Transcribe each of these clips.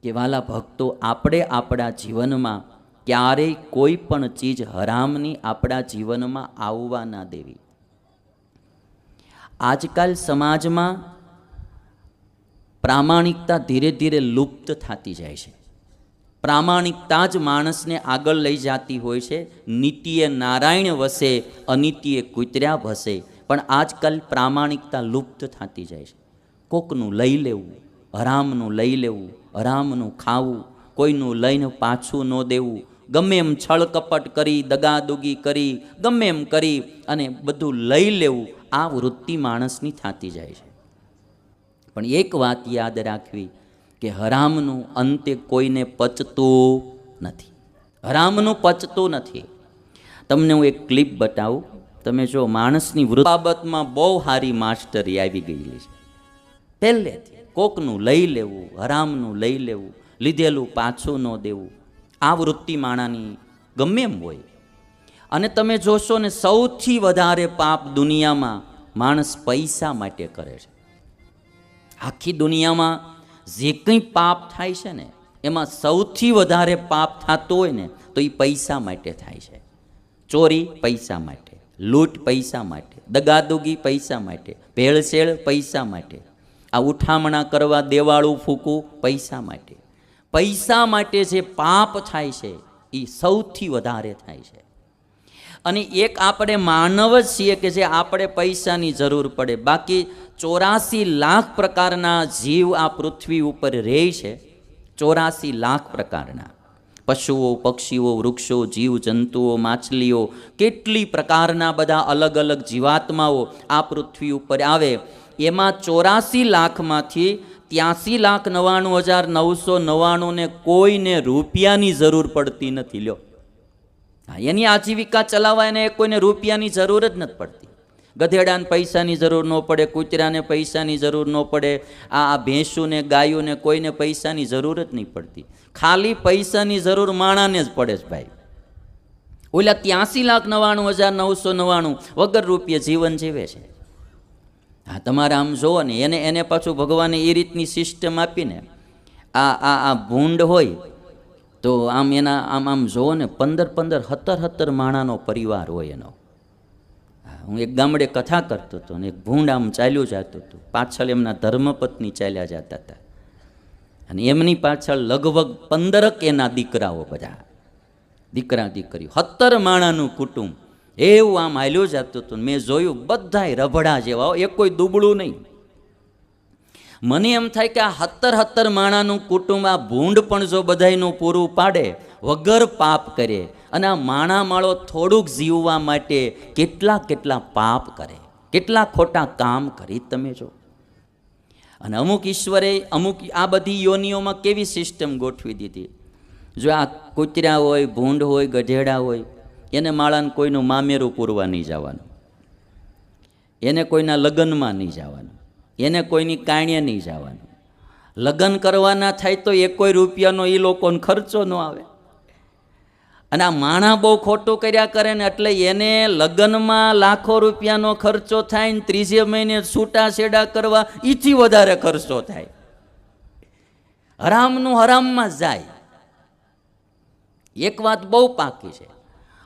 કે વાલા ભક્તો, આપણે આપણા જીવનમાં ક્યારેય કોઈ પણ ચીજ હરામની આપણા જીવનમાં આવવા ના દેવી. આજકાલ સમાજમાં પ્રામાણિકતા ધીરે ધીરે લુપ્ત થતી જાય છે. પ્રામાણિકતા જ માણસને આગળ લઈ જતી હોય છે. નીતિએ નારાયણ વસે, અનીતિએ કૂતર્યા ભસે. પણ આજકાલ પ્રામાણિકતા લુપ્ત થતી જાય છે. કોકનું લઈ લેવું, હરામનું લઈ લેવું, હરામનું ખાવું, કોઈનું લઈને પાછું ન દેવું, ગમે એમ છળકપટ કરી, દગાદુગી કરી, ગમે એમ કરી અને બધું લઈ લેવું, આ વૃત્તિ માણસની થતી જાય છે. પણ એક વાત યાદ રાખવી કે હરામનું અંતે કોઈને પચતું નથી. હરામનું પચતું નથી. તમને હું એક ક્લિપ બતાવું. તમે જો, માણસની વૃત્તિ બાબતમાં બહુ સારી માસ્ટરી આવી ગયેલી છે. પહેલેથી કોકનું લઈ લેવું, હરામનું લઈ લેવું, લીધેલું પાછું ન દેવું, આ વૃત્તિ માણાની ગમે એમ હોય. અને તમે જોશો ને, સૌથી વધારે પાપ દુનિયામાં માણસ પૈસા માટે કરે છે. આખી દુનિયામાં જે કંઈ પાપ થાય છે ને, એમાં સૌથી વધારે પાપ થતો હોય ને તો એ પૈસા માટે થાય છે. ચોરી પૈસા માટે, લૂંટ પૈસા માટે, દગાદુગી પૈસા માટે, ભેળસેળ પૈસા માટે, આ ઉઠામણા કરવા, દેવાળું ફૂકવું પૈસા માટે. પૈસા માટે જે પાપ થાય છે એ સૌથી વધારે થાય છે. અને એક આપણે માનવ જ છીએ કે જે આપણે પૈસાની જરૂર પડે. બાકી 84 લાખ પ્રકારના જીવ આ પૃથ્વી ઉપર રહે છે. 84 લાખ પ્રકારના પશુઓ, પક્ષીઓ, વૃક્ષો, જીવ જંતુઓ, માછલીઓ, કેટલી પ્રકારના બધા અલગ અલગ જીવાત્માઓ આ પૃથ્વી ઉપર આવે. એમાં 84 લાખમાંથી 83,99,999 ને કોઈને રૂપિયાની જરૂર પડતી નથી. લ્યો, એની આજીવિકા ચલાવવા એને કોઈને રૂપિયાની જરૂર જ નથી પડતી. ગધેડાને પૈસાની જરૂર ન પડે, કૂતરાને પૈસાની જરૂર ન પડે, આ ભેંસુને, ગાયોને કોઈને પૈસાની જરૂર જ નહીં પડતી. ખાલી પૈસાની જરૂર માણાને જ પડે છે ભાઈ. ઓલા 83,99,999 વગર રૂપિયે જીવન જીવે છે. હા, તમારે આમ જોવો ને, એને પાછું ભગવાને એ રીતની સિસ્ટમ આપીને, આ ભૂંડ હોય તો આમ એના આમ જોવો ને, 15 17 માણાનો પરિવાર હોય એનો. હું એક ગામડે કથા કરતો હતો ને એક ભૂંડ આમ ચાલ્યું જતું હતું. પાછળ એમના ધર્મપત્ની ચાલ્યા જતા હતા અને એમની પાછળ લગભગ 15 એના દીકરાઓ, બધા દીકરા દીકરીઓ, 17 માણાનું કુટુંબ એવું આમ હાલ્યું જતું હતું. મેં જોયું બધાય રભડા જેવા, એક કોઈ દુબળું નહીં. મને એમ થાય કે આ 17 માણાનું કુટુંબ, આ ભૂંડ પણ જો બધાયનું પૂરું પાડે, વગર પાપ કરે, અને આ માણા માળો થોડુંક જીવવા માટે કેટલા પાપ કરે, કેટલા ખોટા કામ કરી, તમે જો. અને અમુક ઈશ્વરે અમુક આ બધી યોનિઓમાં કેવી સિસ્ટમ ગોઠવી દીધી. જો આ કૂતરા હોય, ભૂંડ હોય, ગધેડા હોય, એને માળાને કોઈનું મામેરું પૂરવા નહીં જવાનું, એને કોઈના લગ્નમાં નહીં જવાનું, એને કોઈની કાણ્યા નહીં જવાનું. લગ્ન કરવાના થાય તો એક કોઈ રૂપિયાનો એ લોકોને ખર્ચો ન આવે. અને આ માણા બહુ ખોટું કર્યા કરે ને એટલે એને લગ્નમાં લાખો રૂપિયાનો ખર્ચો થાય ને 3 મહિને છૂટા છેડા કરવા એથી વધારે ખર્ચો થાય. હરામનું હરામમાં જાય. એક વાત બહુ પાકી છે.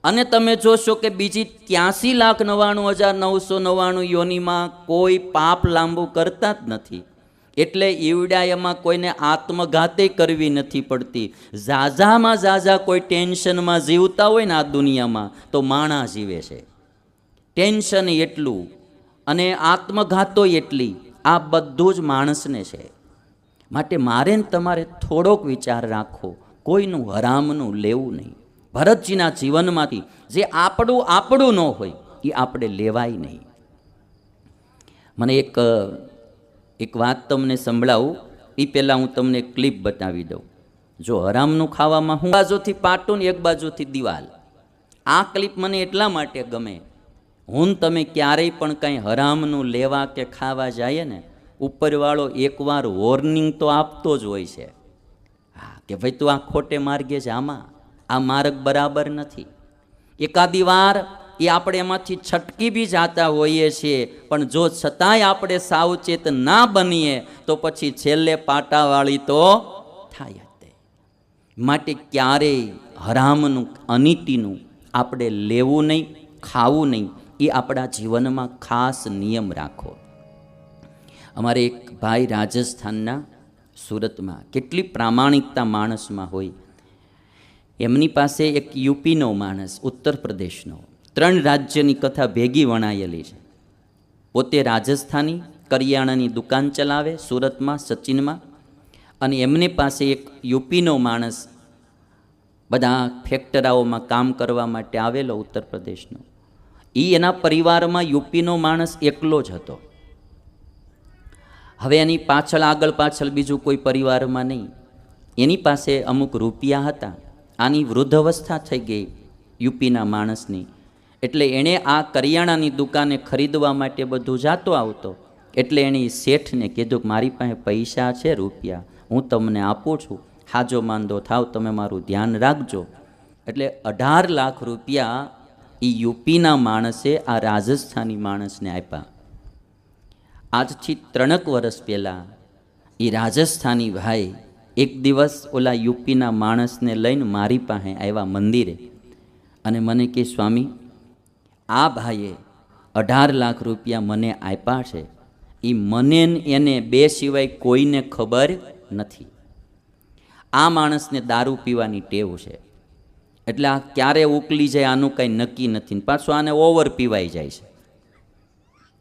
અને તમે જોશો કે બીજી 83,99,999 યોનિમાં કોઈ પાપ લાંબુ કરતા જ નથી. એટલે ઈવડા એમાં કોઈને આત્મઘાતે કરવી નથી પડતી. ઝાઝામાં ઝાઝા કોઈ ટેન્શનમાં જીવતા હોય ને આ દુનિયામાં તો માણા જીવે છે. ટેન્શન એટલું અને આત્મઘાતો એટલી, આ બધું જ માણસને છે. માટે મારે ને તમારે થોડોક વિચાર રાખવો, કોઈનું હરામનું લેવું નહીં. ભરતજીના જીવનમાંથી જે આપણું ન હોય એ આપણે લેવાય નહીં. મને એક વાત તમને સંભળાવું એ પહેલાં હું તમને ક્લિપ બતાવી દઉં. જો હરામનું ખાવામાં હું બાજુથી પાટું ને એક બાજુથી દિવાલ. આ ક્લિપ મને એટલા માટે ગમે, હું તમે ક્યારેય પણ કંઈ હરામનું લેવા કે ખાવા જઈએ ને, ઉપરવાળો એકવાર વોર્નિંગ તો આપતો જ હોય છે. હા, કે ભાઈ તું આ ખોટે માર્ગે છે, આમાં આ માર્ગ બરાબર નથી. એકાદી વાર એ આપણે એમાંથી છટકી બી જાતા હોઈએ છીએ, પણ જો છતાંય આપણે સાવચેત ના બનીએ તો પછી છેલ્લે પાટાવાળી તો થાય તે. માટે ક્યારેય હરામનું, અનિતિનું આપણે લેવું નહીં, ખાવું નહીં. એ આપણા જીવનમાં ખાસ નિયમ રાખો. અમારે એક ભાઈ રાજસ્થાનના, સુરતમાં, કેટલી પ્રામાણિકતા માણસમાં હોય. એમની પાસે એક યુપીનો માણસ, ઉત્તર પ્રદેશનો, 3 રાજ્યની કથા ભેગી વણાયેલી છે. પોતે રાજસ્થાની, કરિયાણાની દુકાન ચલાવે સુરતમાં, સચિનમાં. અને એમની પાસે એક યુપીનો માણસ બધા ફેક્ટરાઓમાં કામ કરવા માટે આવેલો, ઉત્તર પ્રદેશનો. એ એના પરિવારમાં યુપીનો માણસ એકલો જ હતો. હવે એની પાછળ, આગળ પાછળ બીજું કોઈ પરિવારમાં નહીં. એની પાસે અમુક રૂપિયા હતા. આની વૃદ્ધ અવસ્થા થઈ ગઈ યુપીના માણસની. એટલે એણે આ કરિયાણાની દુકાને ખરીદવા માટે બધું જાતો આવતો. એટલે એણે શેઠને કીધું કે મારી પાસે પૈસા છે, રૂપિયા, હું તમને આપું છું, હાજો માંદો થાવ, તમે મારું ધ્યાન રાખજો. એટલે 18 લાખ રૂપિયા એ યુપીના માણસે આ રાજસ્થાની માણસને આપ્યા. આજથી 3 વર્ષ પહેલાં એ રાજસ્થાની ભાઈ એક દિવસ ઓલા યુપીના માણસને લઈને મારી પાસે આવ્યા મંદિરે. અને મને કહે, સ્વામી, આ ભાઈએ 18 લાખ રૂપિયા મને આપ્યા છે, એ મને એને 2 સિવાય કોઈને ખબર નથી. આ માણસને દારૂ પીવાની ટેવ છે. એટલે આ ક્યારે ઉકલી જાય આનું કંઈ નક્કી નથી. પાછું આને ઓવર પીવાઈ જાય છે.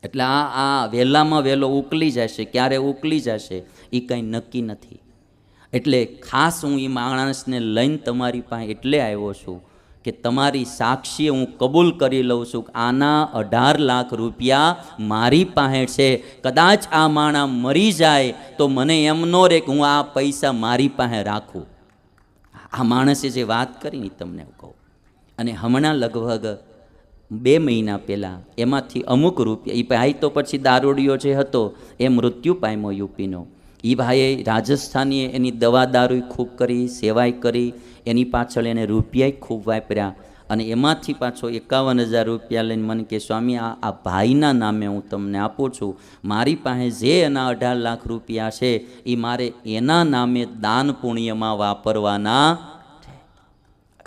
એટલે આ વહેલામાં વહેલો ઉકલી જશે, ક્યારે ઉકલી જશે એ કંઈ નક્કી નથી. એટલે ખાસ હું એ માણસને લઈને તમારી પાસે એટલે આવ્યો છું કે તમારી સાક્ષીએ હું કબૂલ કરી લઉં છું કે આના 18 લાખ રૂપિયા મારી પાસે છે. કદાચ આ માણા મરી જાય તો મને એમ ન રહે કે હું આ પૈસા મારી પાસે રાખું. આ માણસે જે વાત કરીને તમને કહું. અને હમણાં લગભગ 2 મહિના પહેલાં એમાંથી અમુક રૂપિયા, એ ભાઈ તો પછી દારૂડિયો જે હતો એ મૃત્યુ પામ્યો યુપીનો. એ ભાઈએ રાજસ્થાનીએ એની દવા દારૂ ખૂબ કરી, સેવાય કરી, એની પાછળ એને રૂપિયા ખૂબ વાપર્યા. અને એમાંથી પાછો 51,000 રૂપિયા લઈને મને કે, સ્વામી, આ ભાઈના નામે હું તમને આપું છું. મારી પાસે જે એના 18 લાખ રૂપિયા છે એ મારે એના નામે દાન પુણ્યમાં વાપરવાના.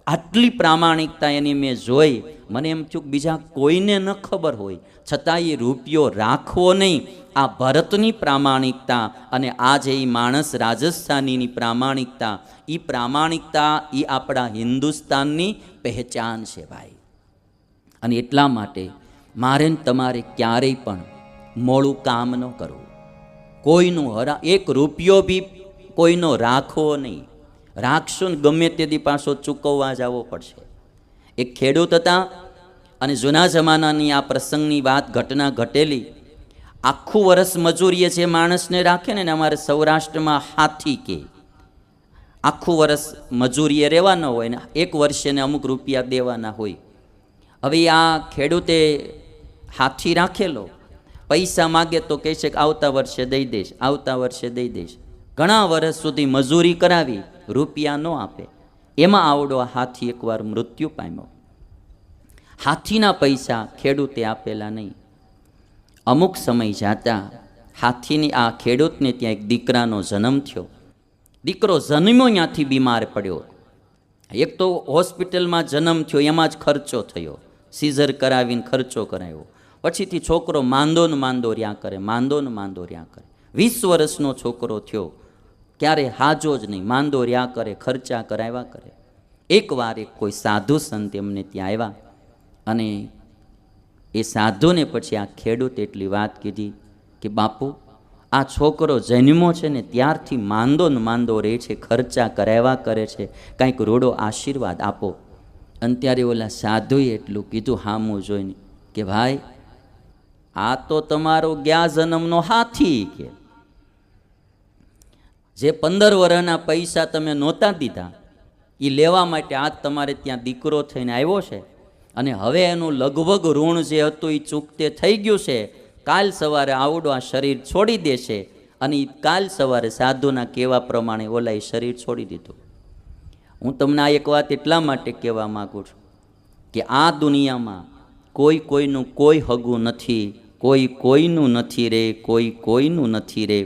આટલી પ્રામાણિકતા એની મેં જોઈ. મને એમ થયું કે બીજા કોઈને ન ખબર હોય છતાં એ રૂપિયો રાખવો નહીં. આ ભરતની પ્રામાણિકતા અને આ જે એ માણસ રાજસ્થાનીની પ્રામાણિકતા, એ પ્રામાણિકતા એ આપણા હિન્દુસ્તાનની પહેચાન છે ભાઈ. અને એટલા માટે મારે તમારે ક્યારેય પણ મોડું કામ ન કરવું. કોઈનું એક રૂપિયો બી કોઈનો રાખવો નહીં. રાખશો ને ગમે તેથી પાછો ચૂકવવા જવો પડશે. એક ખેડૂત હતા અને જૂના જમાનાની આ પ્રસંગની વાત, ઘટના ઘટેલી. આખું વર્ષ મજૂરીએ જે માણસને રાખે ને, અમારે સૌરાષ્ટ્રમાં હાથી કે, આખું વર્ષ મજૂરીએ રહેવાના હોય ને 1 વર્ષે ને અમુક રૂપિયા દેવાના હોય. હવે આ ખેડૂતે હાથી રાખેલો, પૈસા માગે તો કહે છે કે આવતા વર્ષે દઈ દઈશ, આવતા વર્ષે દઈ દઈશ. ઘણા વર્ષ સુધી મજૂરી કરાવી, રૂપિયા ન આપે. એમાં આવડો હાથી એકવાર મૃત્યુ પામ્યો. હાથીના પૈસા ખેડૂતે આપેલા નહીં. અમુક સમય જતા હાથીની આ ખેડૂતને ત્યાં એક દીકરાનો જન્મ થયો. દીકરો જન્મ્યો ત્યાંથી બીમાર પડ્યો. એક તો હોસ્પિટલમાં જન્મ થયો, એમાં જ ખર્ચો થયો, સીઝર કરાવીને ખર્ચો કરાવ્યો. પછીથી છોકરો માંદો ને માંદો રહ્યા કરે, માંદો ને માંદો રહ્યા કરે. 20 વર્ષનો છોકરો થયો, ક્યારે હાજો જ નહીં, માંદો રહ્યા કરે, ખર્ચા કરાવ્યા કરે. એકવાર એક કોઈ સાધુ સંત એમને ત્યાં આવ્યા અને એ સાધુને પછી આ ખેડૂત એટલી વાત કીધી કે બાપુ, આ છોકરો જન્મો છે ને ત્યારથી માંદો ને માંદો રહે છે, ખર્ચા કરાવ્યા કરે છે, કાંઈક રૂડો આશીર્વાદ આપો. અને ત્યારે ઓલા સાધુએ એટલું કીધું હામું જોઈને કે ભાઈ, આ તો તમારો ગયા જન્મનો હાથી. કે જે 15 વર્ષના પૈસા તમે નહોતા દીધા એ લેવા માટે આજ તમારે ત્યાં દીકરો થઈને આવ્યો છે. અને હવે એનું લગભગ ઋણ જે હતું એ ચૂકતે થઈ ગયું છે. કાલ સવારે આવડો આ શરીર છોડી દેશે. અને કાલ સવારે સાધુના કહેવા પ્રમાણે ઓલા એ શરીર છોડી દીધું. હું તમને આ એક વાત એટલા માટે કહેવા માગું છું કે આ દુનિયામાં કોઈ કોઈનું કોઈ હગું નથી, કોઈ કોઈનું નથી રે, કોઈ કોઈનું નથી રે.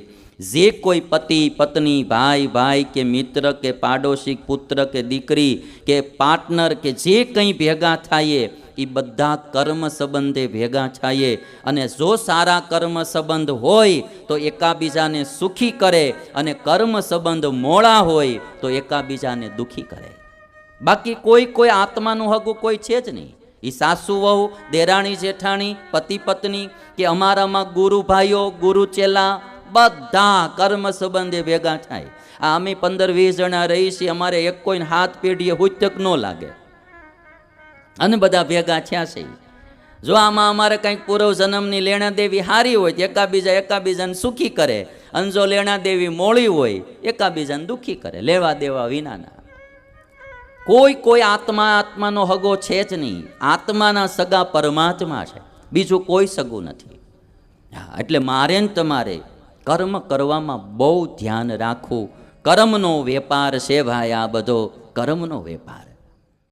જે કોઈ પતિ પત્ની ભાઈ ભાઈ કે મિત્ર કે પાડોશી પુત્ર કે દીકરી કે પાર્ટનર કે જે કંઈ ભેગા થાય એ બધા કર્મ સંબંધે ભેગા થાય અને જો સારા કર્મ સંબંધ હોય તો એકાબીજાને સુખી કરે અને કર્મ સંબંધ મોડા હોય તો એકાબીજાને દુખી કરે. બાકી કોઈ આત્માનું હગું કોઈ છે જ નહીં. એ સાસુ વહુ, દેરાણી જેઠાણી, પતિ પત્ની કે અમારામાં ગુરુ ભાઈઓ, ગુરુ ચેલા બધા કર્મ સંબંધે ભેગા થાય. આ અમે 15-20 જણા રહી છીએ, અમારે એક કોઈને હાથ પેઢીએ હુતક ન લાગે અને બધા ભેગા થયા છે. જો આમાં અમારે કંઈક પૂર્વ જન્મની લેણા દેવી હારી હોય તો એકાબીજાને સુખી કરે, અને જો લેણા દેવી મોળી હોય એકાબીજાને દુખી કરે, લેવા દેવા વિનાના. કોઈ આત્માનો હગો છે જ નહીં. આત્માના સગા પરમાત્મા છે, બીજું કોઈ સગું નથી. એટલે મારે ને તમારે કર્મ કરવામાં બહુ ધ્યાન રાખવું. કર્મનો વેપાર છે ભાઈ, આ બધો કર્મનો વેપાર.